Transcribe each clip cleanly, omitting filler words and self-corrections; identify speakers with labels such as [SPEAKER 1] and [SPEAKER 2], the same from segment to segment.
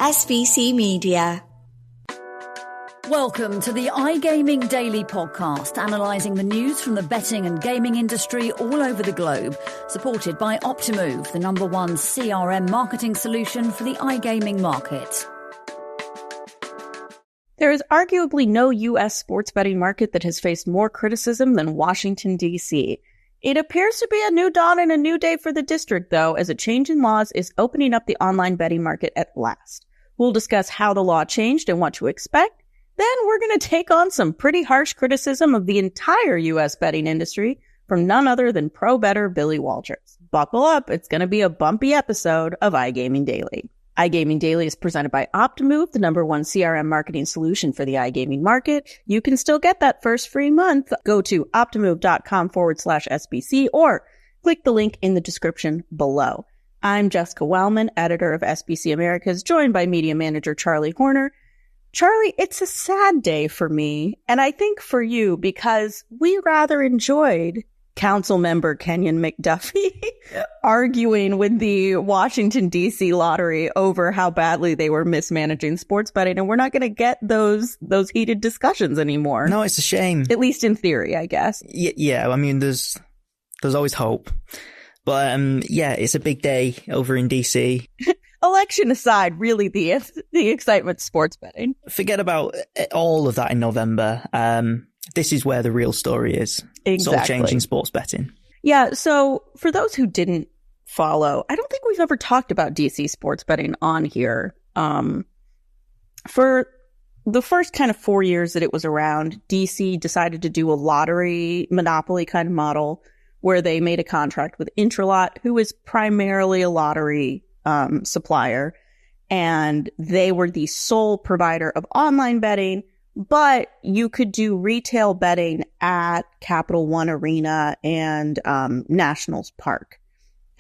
[SPEAKER 1] SBC Media.
[SPEAKER 2] Welcome to the iGaming Daily Podcast, analysing the news from the betting and gaming industry all over the globe, supported by Optimove, the #1 CRM marketing solution for the iGaming market.
[SPEAKER 3] There is arguably no U.S. sports betting market that has faced more criticism than Washington, D.C. It appears to be a new dawn and a new day for the district, though, as a change in laws is opening up the online betting market at last. We'll discuss how the law changed and what to expect. Then we're going to take on some pretty harsh criticism of the entire U.S. betting industry from none other than pro bettor Billy Walters. Buckle up, it's going to be a bumpy episode of iGaming Daily. iGaming Daily is presented by Optimove, the #1 CRM marketing solution for the iGaming market. You can still get that first free month. Go to optimove.com/SBC or click the link in the description below. I'm Jessica Welman, editor of SBC Americas, joined by media manager Charlie Horner. Charlie, it's a sad day for me, and I think for you, because we rather enjoyed Council Member Kenyon McDuffie arguing with the Washington, D.C. lottery over how badly they were mismanaging sports betting, and we're not going to get those heated discussions anymore.
[SPEAKER 4] No, it's a shame.
[SPEAKER 3] At least in theory, I guess.
[SPEAKER 4] Yeah, I mean, there's always hope. But, it's a big day over in D.C.
[SPEAKER 3] Election aside, really the excitement sports betting.
[SPEAKER 4] Forget about all of that in November. This is where the real story is.
[SPEAKER 3] Exactly.
[SPEAKER 4] It's all changing sports betting.
[SPEAKER 3] Yeah, so for those who didn't follow, I don't think we've ever talked about DC sports betting on here. For the first kind of 4 years that it was around, DC decided to do a lottery monopoly kind of model where they made a contract with Intralot, who is primarily a lottery supplier, and they were the sole provider of online betting, but you could do retail betting at Capital One Arena and Nationals Park.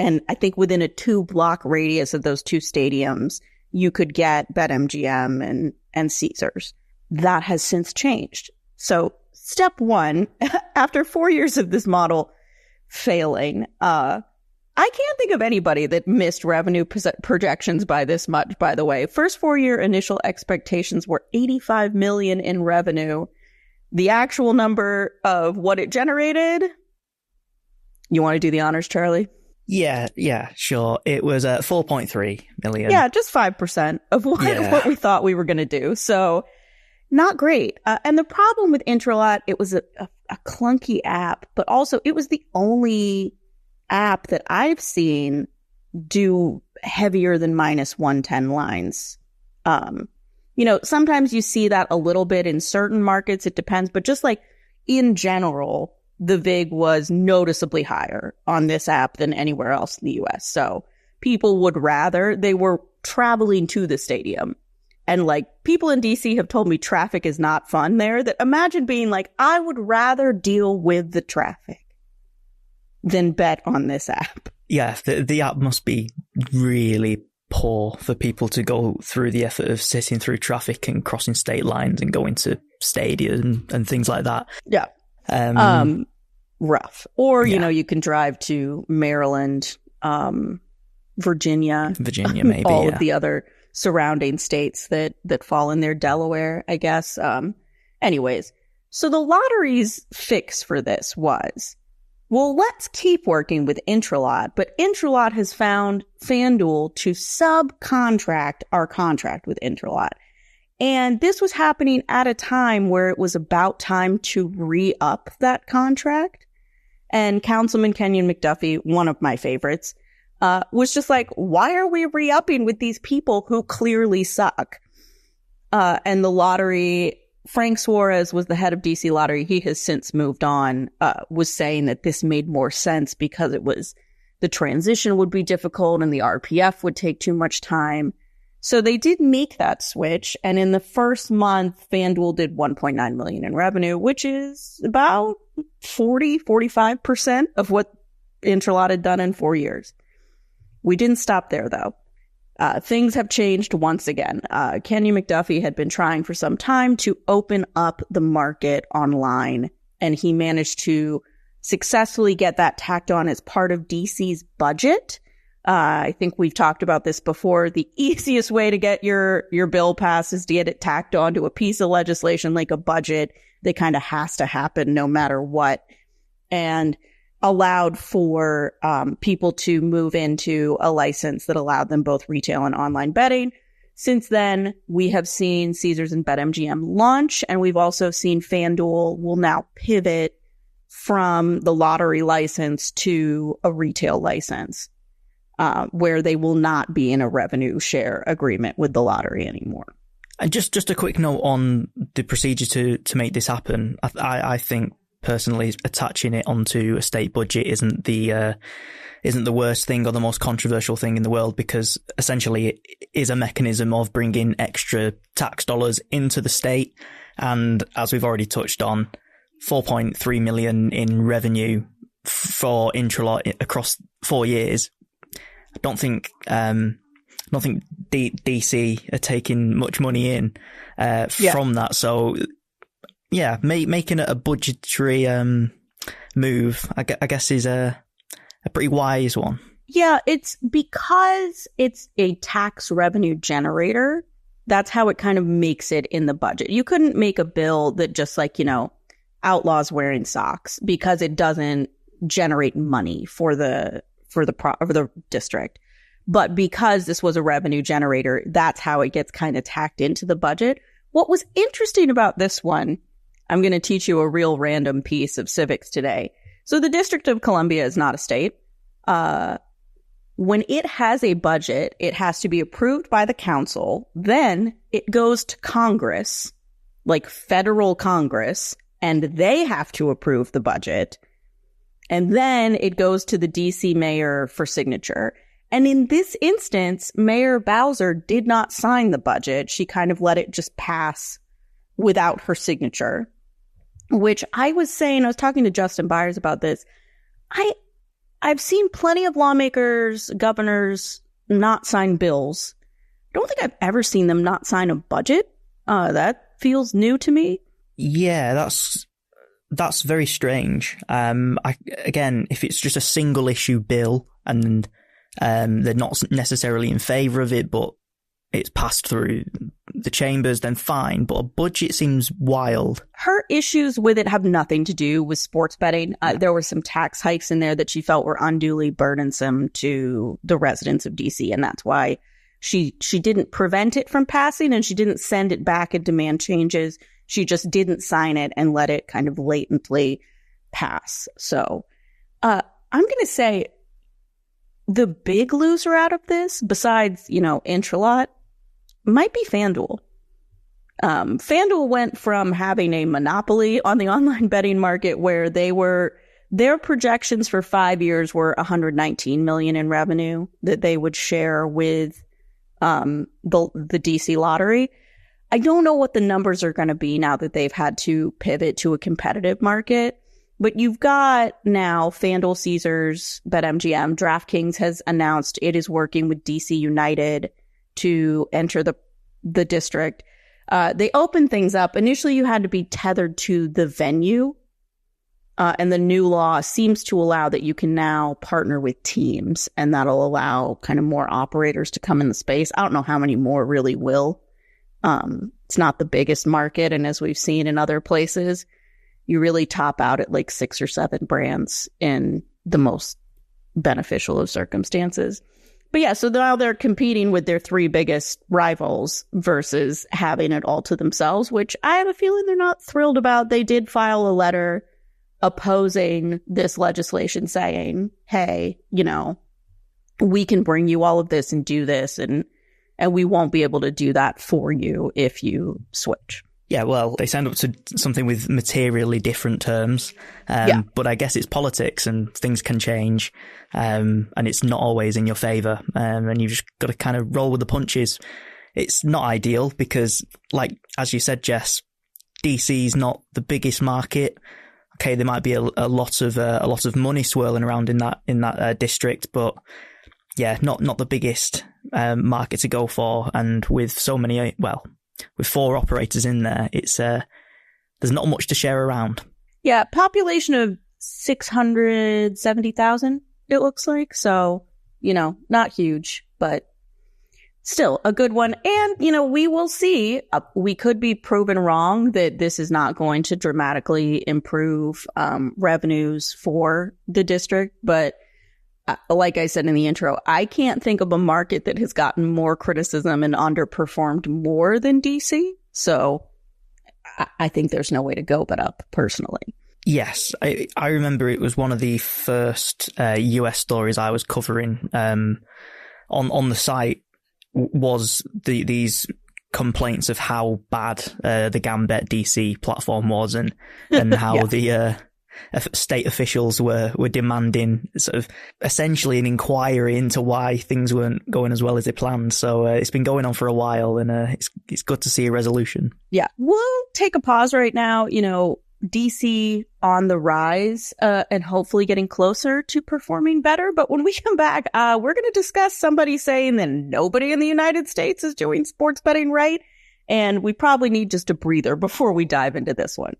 [SPEAKER 3] And I think within a 2-block radius of those two stadiums, you could get BetMGM and Caesars. That has since changed. So step one, after 4 years of this model failing, I can't think of anybody that missed revenue projections by this much, by the way. First 4-year initial expectations were $85 million in revenue. The actual number of what it generated, you want to do the honors, Charlie?
[SPEAKER 4] Yeah, sure. It was 4.3 million.
[SPEAKER 3] Yeah, just 5% of what we thought we were going to do. So not great. And the problem with Intralot, it was a clunky app, but also it was the only app that I've seen do heavier than -110 lines. Sometimes you see that a little bit in certain markets. It depends. But just like in general, the VIG was noticeably higher on this app than anywhere else in the U.S. So people would rather, they were traveling to the stadium. And like people in DC have told me traffic is not fun there. That imagine being like, I would rather deal with the traffic than bet on this app.
[SPEAKER 4] Yeah, the app must be really poor for people to go through the effort of sitting through traffic and crossing state lines and going to stadium and things like that.
[SPEAKER 3] Yeah. Rough. Or, you can drive to Maryland, Virginia,
[SPEAKER 4] maybe.
[SPEAKER 3] All of the other surrounding states that fall in there, Delaware, I guess. Anyways, so the lottery's fix for this was, well, let's keep working with Intralot, but Intralot has found FanDuel to subcontract our contract with Intralot. And this was happening at a time where it was about time to re-up that contract. And Councilman Kenyon McDuffie, one of my favorites, was just like, why are we re-upping with these people who clearly suck? And the lottery, Frank Suarez was the head of DC Lottery. He has since moved on, was saying that this made more sense because it was, the transition would be difficult and the RPF would take too much time. So they did make that switch. And in the first month, FanDuel did 1.9 million in revenue, which is about 45% of what Intralot had done in 4 years. We didn't stop there, though. Things have changed once again. Kenyon McDuffie had been trying for some time to open up the market online, and he managed to successfully get that tacked on as part of DC's budget I think we've talked about this before. The easiest way to get your bill passed is to get it tacked onto a piece of legislation like a budget that kind of has to happen no matter what, and allowed for people to move into a license that allowed them both retail and online betting. Since then, we have seen Caesars and BetMGM launch, and we've also seen FanDuel will now pivot from the lottery license to a retail license, where they will not be in a revenue share agreement with the lottery anymore.
[SPEAKER 4] And just a quick note on the procedure to make this happen. I think personally attaching it onto a state budget isn't the worst thing or the most controversial thing in the world, because essentially it is a mechanism of bringing extra tax dollars into the state. And as we've already touched on, 4.3 million in revenue for Intralot across 4 years. I don't think DC are taking much money in from that. So yeah, making it a budgetary move, I guess, is a pretty wise one.
[SPEAKER 3] Yeah, it's because it's a tax revenue generator. That's how it kind of makes it in the budget. You couldn't make a bill that just outlaws wearing socks, because it doesn't generate money for the district. But because this was a revenue generator, that's how it gets kind of tacked into the budget. What was interesting about this one, I'm going to teach you a real random piece of civics today. So the District of Columbia is not a state. When it has a budget, it has to be approved by the council. Then it goes to Congress, like federal Congress, and they have to approve the budget. And then it goes to the DC mayor for signature. And in this instance, Mayor Bowser did not sign the budget. She kind of let it just pass without her signature, which I was talking to Justin Byers about this. I've seen plenty of lawmakers, governors not sign bills. I don't think I've ever seen them not sign a budget. That feels new to me.
[SPEAKER 4] Yeah, that's very strange. Again, if it's just a single issue bill and they're not necessarily in favour of it, but it's passed through the chambers, then fine. But a budget seems wild.
[SPEAKER 3] Her issues with it have nothing to do with sports betting. There were some tax hikes in there that she felt were unduly burdensome to the residents of DC, and that's why she didn't prevent it from passing, and she didn't send it back and demand changes. She just didn't sign it and let it kind of latently pass. So I'm going to say the big loser out of this, besides, Intralot, might be FanDuel. FanDuel went from having a monopoly on the online betting market, where their projections for 5 years were $119 million in revenue that they would share with the DC lottery. I don't know what the numbers are going to be now that they've had to pivot to a competitive market. But you've got now FanDuel, Caesars, BetMGM. DraftKings has announced it is working with DC United to enter the district. They opened things up. Initially, you had to be tethered to the venue. And the new law seems to allow that you can now partner with teams, and that'll allow kind of more operators to come in the space. I don't know how many more really will. It's not the biggest market. And as we've seen in other places, you really top out at like 6 or 7 brands in the most beneficial of circumstances. But yeah, so now they're competing with their 3 biggest rivals versus having it all to themselves, which I have a feeling they're not thrilled about. They did file a letter opposing this legislation saying, hey, we can bring you all of this and do this, and we won't be able to do that for you if you switch.
[SPEAKER 4] Yeah, well, they signed up to something with materially different terms, but I guess it's politics and things can change, and it's not always in your favour, and you've just got to kind of roll with the punches. It's not ideal because, like, as you said, Jess, DC's not the biggest market. Okay, there might be a lot of money swirling around in that district, but yeah, not the biggest market to go for, and with so many, with 4 operators in there, it's there's not much to share around.
[SPEAKER 3] Yeah, population of 670,000, it looks like. So not huge, but still a good one. And, we will see. We could be proven wrong that this is not going to dramatically improve revenues for the district. But like I said in the intro, I can't think of a market that has gotten more criticism and underperformed more than DC. So I think there's no way to go but up, personally.
[SPEAKER 4] Yes, I remember it was one of the first US stories I was covering on the site was these complaints of how bad the Gambit DC platform was and how yeah. the state officials were demanding sort of essentially an inquiry into why things weren't going as well as they planned. So it's been going on for a while, and it's good to see a resolution. Yeah,
[SPEAKER 3] we'll take a pause right now. DC on the rise and hopefully getting closer to performing better. But when we come back, we're going to discuss somebody saying that nobody in the United States is doing sports betting right. And we probably need just a breather before we dive into this one.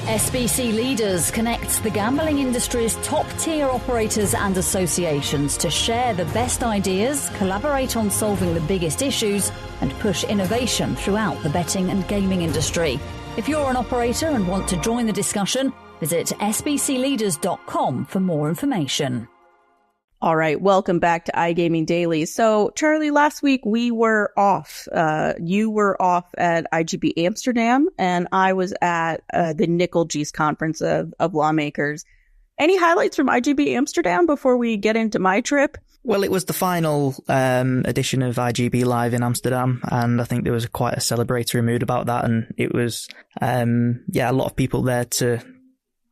[SPEAKER 2] SBC Leaders connects the gambling industry's top-tier operators and associations to share the best ideas, collaborate on solving the biggest issues, and push innovation throughout the betting and gaming industry. If you're an operator and want to join the discussion, visit sbcleaders.com for more information.
[SPEAKER 3] All right, welcome back to iGaming Daily. So, Charlie, last week we were off. You were off at IGB Amsterdam, and I was at the NCLGS conference of lawmakers. Any highlights from IGB Amsterdam before we get into my trip?
[SPEAKER 4] Well, it was the final edition of IGB Live in Amsterdam, and I think there was quite a celebratory mood about that. And it was, a lot of people there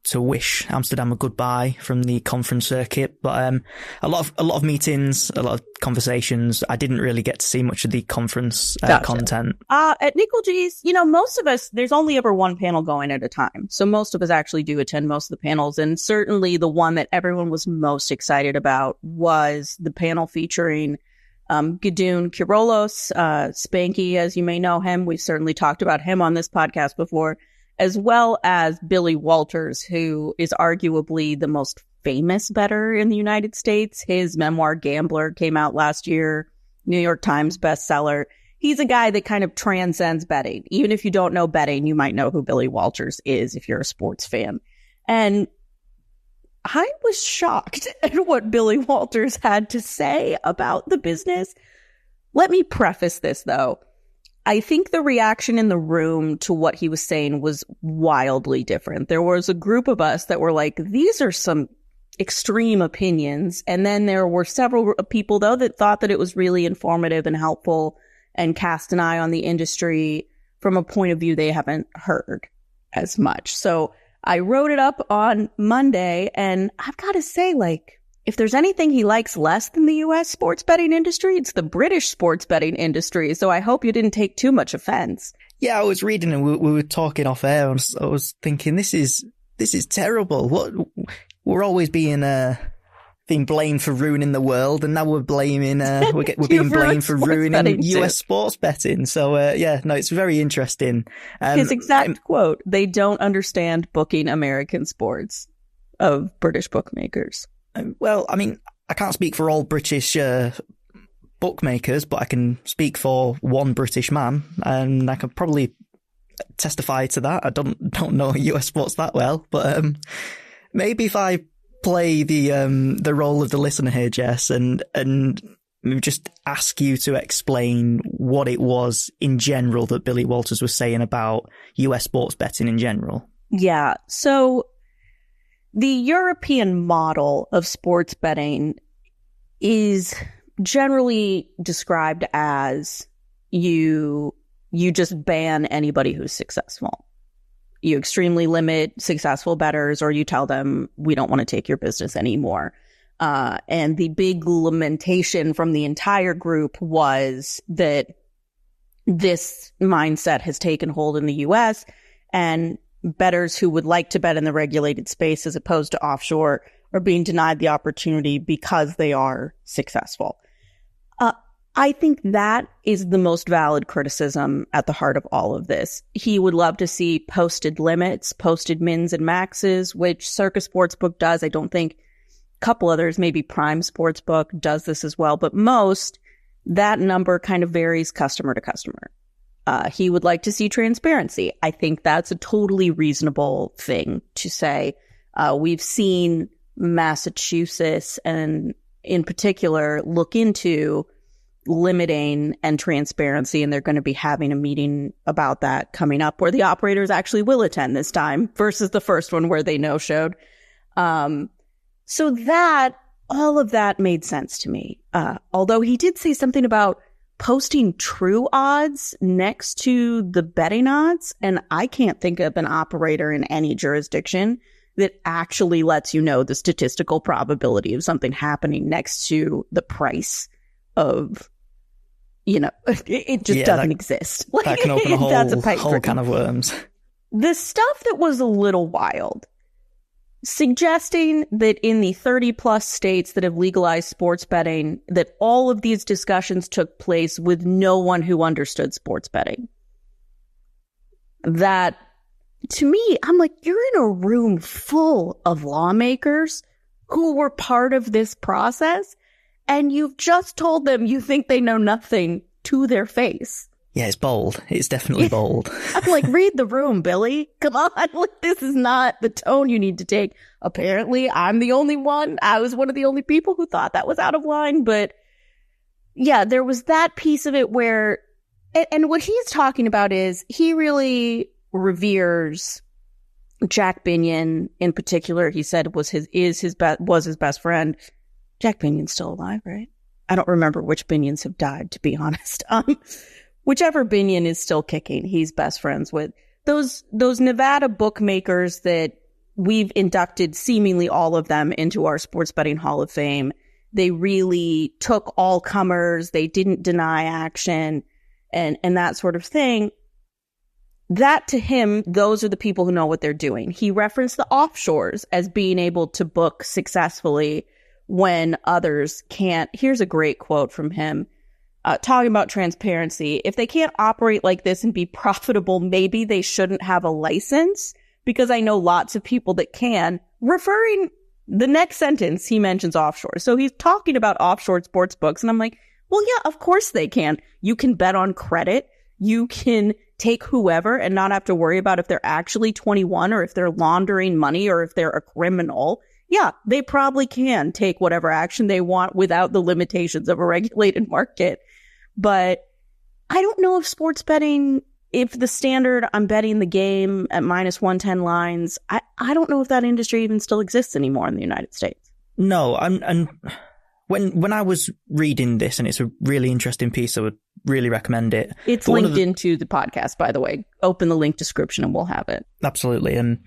[SPEAKER 4] to wish Amsterdam a goodbye from the conference circuit. But a lot of meetings, a lot of conversations. I didn't really get to see much of the conference content.
[SPEAKER 3] At NCLGS, most of us, there's only ever one panel going at a time. So most of us actually do attend most of the panels. And certainly the one that everyone was most excited about was the panel featuring Gideon Kirolos, Spanky, as you may know him. We've certainly talked about him on this podcast before, as well as Billy Walters, who is arguably the most famous bettor in the United States. His memoir, Gambler, came out last year, New York Times bestseller. He's a guy that kind of transcends betting. Even if you don't know betting, you might know who Billy Walters is if you're a sports fan. And I was shocked at what Billy Walters had to say about the business. Let me preface this, though. I think the reaction in the room to what he was saying was wildly different. There was a group of us that were like, these are some extreme opinions. And then there were several people, though, that thought that it was really informative and helpful and cast an eye on the industry from a point of view they haven't heard as much. So I wrote it up on Monday, and I've got to say, if there's anything he likes less than the U.S. sports betting industry, it's the British sports betting industry. So I hope you didn't take too much offense.
[SPEAKER 4] Yeah, I was reading and we were talking off air, and I was thinking, this is terrible. What we're always being blamed for ruining the world, and now we're blaming we're being blamed for ruining US sports betting. So it's very interesting.
[SPEAKER 3] His exact quote: "They don't understand booking American sports," of British bookmakers.
[SPEAKER 4] Well, I mean, I can't speak for all British bookmakers, but I can speak for one British man, and I can probably testify to that. I don't know US sports that well, but maybe if I play the role of the listener here, Jess, and just ask you to explain what it was in general that Billy Walters was saying about US sports betting in general.
[SPEAKER 3] Yeah, so the European model of sports betting is generally described as you just ban anybody who's successful. You extremely limit successful bettors, or you tell them, we don't want to take your business anymore. And the big lamentation from the entire group was that this mindset has taken hold in the US, and bettors who would like to bet in the regulated space as opposed to offshore are being denied the opportunity because they are successful. I think that is the most valid criticism at the heart of all of this. He would love to see posted limits, posted mins and maxes, which Circus Sportsbook does. I don't think couple others, maybe Prime Sportsbook does this as well, but most, that number kind of varies customer to customer. He would like to see transparency. I think that's a totally reasonable thing to say. We've seen Massachusetts and in particular look into limiting and transparency, and they're going to be having a meeting about that coming up where the operators actually will attend this time versus the first one where they no-showed. So that, all of that made sense to me. Although he did say something about posting true odds next to the betting odds, and I can't think of an operator in any jurisdiction that actually lets you know the statistical probability of something happening next to the price of, you know, it just doesn't exist.
[SPEAKER 4] That can open a whole can of worms.
[SPEAKER 3] The stuff that was a little wild, suggesting that in the 30 plus states that have legalized sports betting, that all of these discussions took place with no one who understood sports betting. That, to me, I'm like, you're in a room full of lawmakers who were part of this process, and you've just told them you think they know nothing to their face.
[SPEAKER 4] Yeah, it's bold. It's definitely bold.
[SPEAKER 3] I'm like, read the room, Billy. Come on. Look, this is not the tone you need to take. Apparently, I'm the only one. I was one of the only people who thought that was out of line. But yeah, there was that piece of it where, and what he's talking about is he really reveres Jack Binion in particular. He said was his best friend. Jack Binion's still alive, right? I don't remember which Binions have died, to be honest. Whichever Binion is still kicking, he's best friends with. Those Nevada bookmakers that we've inducted seemingly all of them into our sports betting Hall of Fame. They really took all comers. They didn't deny action and that sort of thing. That to him, those are the people who know what they're doing. He referenced the offshores as being able to book successfully when others can't. Here's a great quote from him. Talking about transparency, if they can't operate like this and be profitable, maybe they shouldn't have a license, because I know lots of people that can. Referring the next sentence, he mentions offshore. So he's talking about offshore sports books. And I'm like, well, yeah, of course they can. You can bet on credit. You can take whoever and not have to worry about if they're actually 21 or if they're laundering money or if they're a criminal. Yeah, they probably can take whatever action they want without the limitations of a regulated market. But I don't know if sports betting, if the standard I'm betting the game at minus 110 lines, I don't know if that industry even still exists anymore in the United States.
[SPEAKER 4] No, and when I was reading this, and it's a really interesting piece, I would really recommend it.
[SPEAKER 3] It's linked into the podcast, by the way. Open the link description and we'll have it.
[SPEAKER 4] Absolutely. And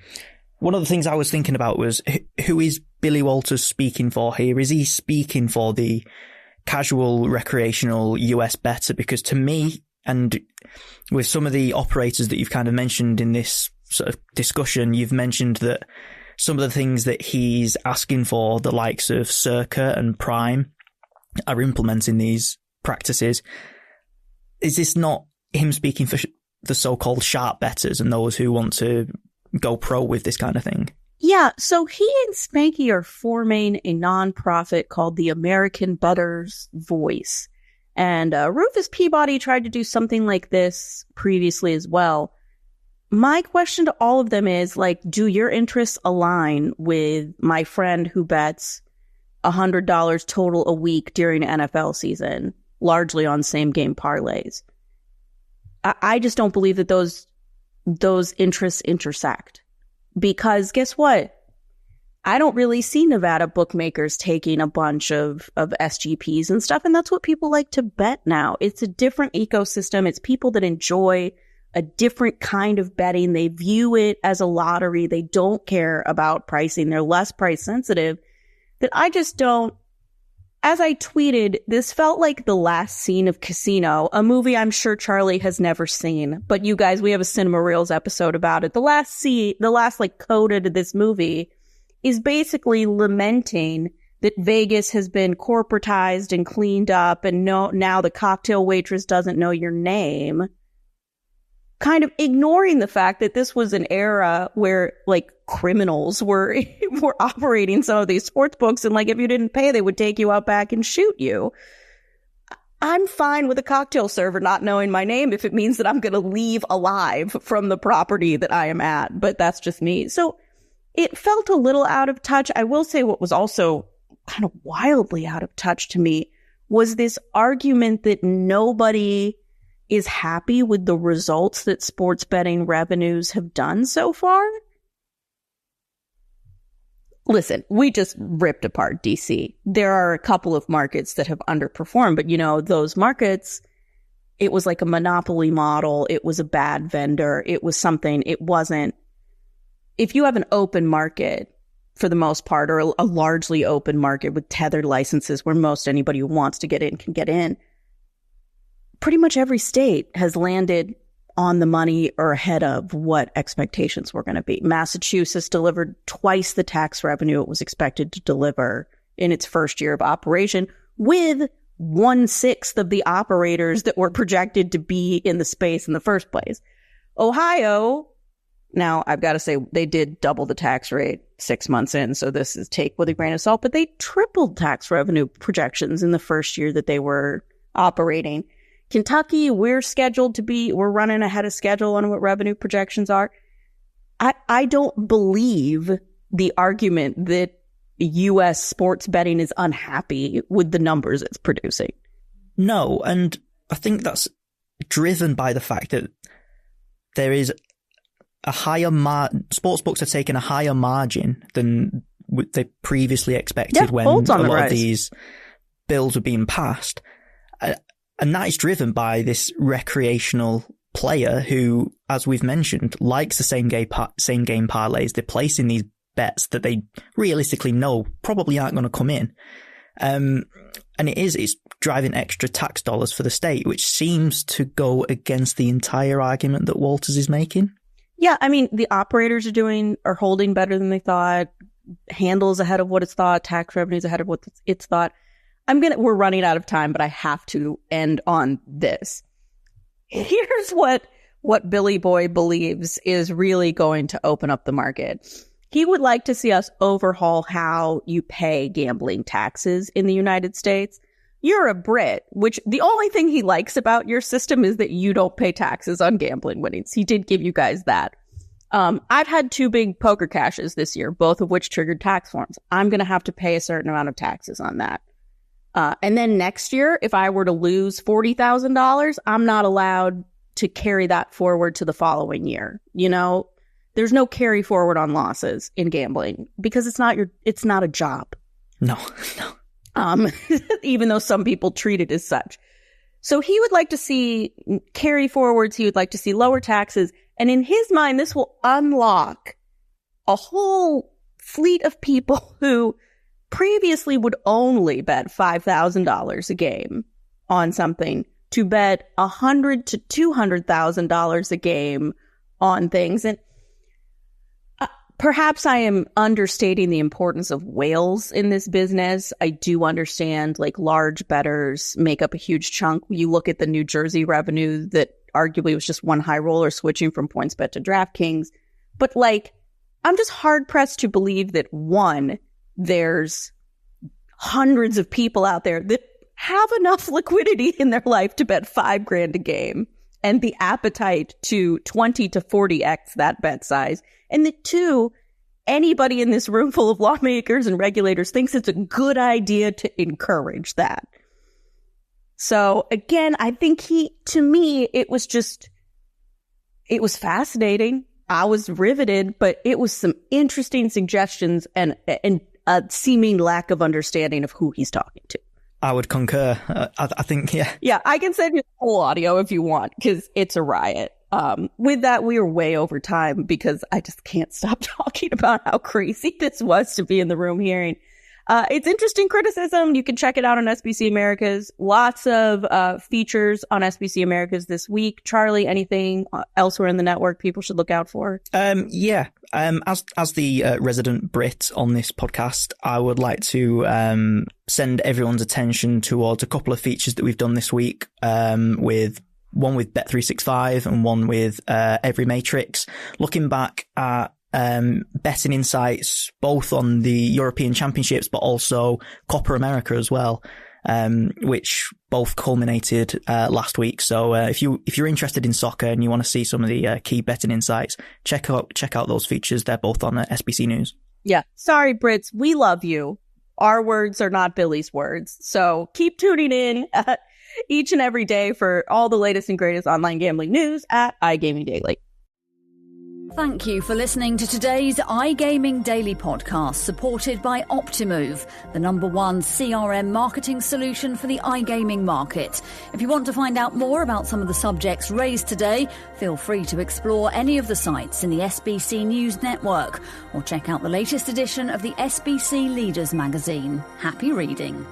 [SPEAKER 4] one of the things I was thinking about was, who is Billy Walters speaking for here? Is he speaking for the casual recreational US bettor? Because to me, and with some of the operators that you've kind of mentioned in this sort of discussion, you've mentioned that some of the things that he's asking for, the likes of Circa and Prime, are implementing these practices. Is this not him speaking for the so-called sharp bettors and those who want to go pro with this kind of thing?
[SPEAKER 3] Yeah, so he and Spanky are forming a nonprofit called the American Bettor's Voice. And Rufus Peabody tried to do something like this previously as well. My question to all of them is, like, do your interests align with my friend who bets $100 total a week during NFL season, largely on same game parlays? I just don't believe that those interests intersect. Because guess what? I don't really see Nevada bookmakers taking a bunch of SGPs and stuff. And that's what people like to bet now. It's a different ecosystem. It's people that enjoy a different kind of betting. They view it as a lottery. They don't care about pricing. They're less price sensitive. That I just don't. As I tweeted, this felt like the last scene of Casino, a movie I'm sure Charlie has never seen. But you guys, we have a Cinema Reels episode about it. The last like coda to this movie is basically lamenting that Vegas has been corporatized and cleaned up, and now the cocktail waitress doesn't know your name. kind of ignoring the fact that this was an era where like criminals were operating some of these sports books, and like if you didn't pay, they would take you out back and shoot you. I'm fine with a cocktail server not knowing my name if it means that I'm going to leave alive from the property that I am at, but that's just me. So it felt a little out of touch. I will say what was also kind of wildly out of touch to me was this argument that nobody is happy with the results that sports betting revenues have done so far. Listen, we just ripped apart DC. There are a couple of markets that have underperformed, but you know, those markets, it was like a monopoly model. It was a bad vendor. It was something, it wasn't. If you have an open market for the most part, or a largely open market with tethered licenses where most anybody who wants to get in can get in, pretty much every state has landed on the money or ahead of what expectations were going to be. Massachusetts delivered twice the tax revenue it was expected to deliver in its first year of operation, with 1/6 of the operators that were projected to be in the space in the first place. Ohio, now I've got to say, they did double the tax rate 6 months in, so this is take with a grain of salt, but they tripled tax revenue projections in the first year that they were operating. Kentucky, we're running ahead of schedule on what revenue projections are. I don't believe the argument that U.S. sports betting is unhappy with the numbers it's producing.
[SPEAKER 4] No, and I think that's driven by the fact that there is a higher sportsbooks are taking a higher margin than they previously expected when a lot of these bills were being passed. And that is driven by this recreational player who, as we've mentioned, likes the same game parlays. They're placing these bets that they realistically know probably aren't going to come in. And it's driving extra tax dollars for the state, which seems to go against the entire argument that Walters is making.
[SPEAKER 3] Yeah, I mean, the operators are holding better than they thought. Handles ahead of what it's thought. Tax revenues ahead of what it's thought. We're running out of time, but I have to end on this. Here's what Billy Boy believes is really going to open up the market. He would like to see us overhaul how you pay gambling taxes in the United States. You're a Brit, which the only thing he likes about your system is that you don't pay taxes on gambling winnings. He did give you guys that. I've had 2 big poker cashes this year, both of which triggered tax forms. I'm going to have to pay a certain amount of taxes on that. And then next year, if I were to lose $40,000, I'm not allowed to carry that forward to the following year. You know, there's no carry forward on losses in gambling because it's not a job.
[SPEAKER 4] No.
[SPEAKER 3] Even though some people treat it as such. So he would like to see carry forwards. He would like to see lower taxes. And in his mind, this will unlock a whole fleet of people who previously would only bet $5,000 a game on something to bet $100,000 to $200,000 a game on things. And perhaps I am understating the importance of whales in this business. I do understand like large bettors make up a huge chunk. You look at the New Jersey revenue that arguably was just one high roller switching from PointsBet to DraftKings. But like, I'm just hard pressed to believe that there's hundreds of people out there that have enough liquidity in their life to bet $5,000 a game and the appetite to 20 to 40x that bet size. And that 2, anybody in this room full of lawmakers and regulators thinks it's a good idea to encourage that. So again, I think to me, it was fascinating. I was riveted, but it was some interesting suggestions and a seeming lack of understanding of who he's talking to.
[SPEAKER 4] I would concur. I think, yeah.
[SPEAKER 3] Yeah, I can send you the whole audio if you want, because it's a riot. With that, we are way over time because I just can't stop talking about how crazy this was to be in the room hearing. It's interesting criticism. You can check it out on SBC Americas. Lots of features on SBC Americas this week. Charlie, anything elsewhere in the network people should look out for?
[SPEAKER 4] Yeah. As the resident Brit on this podcast, I would like to send everyone's attention towards a couple of features that we've done this week with one with Bet365 and one with Every Matrix, looking back at betting insights, both on the European Championships, but also Copa America as well, which both culminated last week. So if you're interested in soccer and you want to see some of the key betting insights, check out those features. They're both on SBC News.
[SPEAKER 3] Yeah. Sorry, Brits. We love you. Our words are not Billy's words. So keep tuning in each and every day for all the latest and greatest online gambling news at iGaming Daily.
[SPEAKER 2] Thank you for listening to today's iGaming Daily podcast, supported by Optimove, the #1 CRM marketing solution for the iGaming market. If you want to find out more about some of the subjects raised today, feel free to explore any of the sites in the SBC News network or check out the latest edition of the SBC Leaders magazine. Happy reading.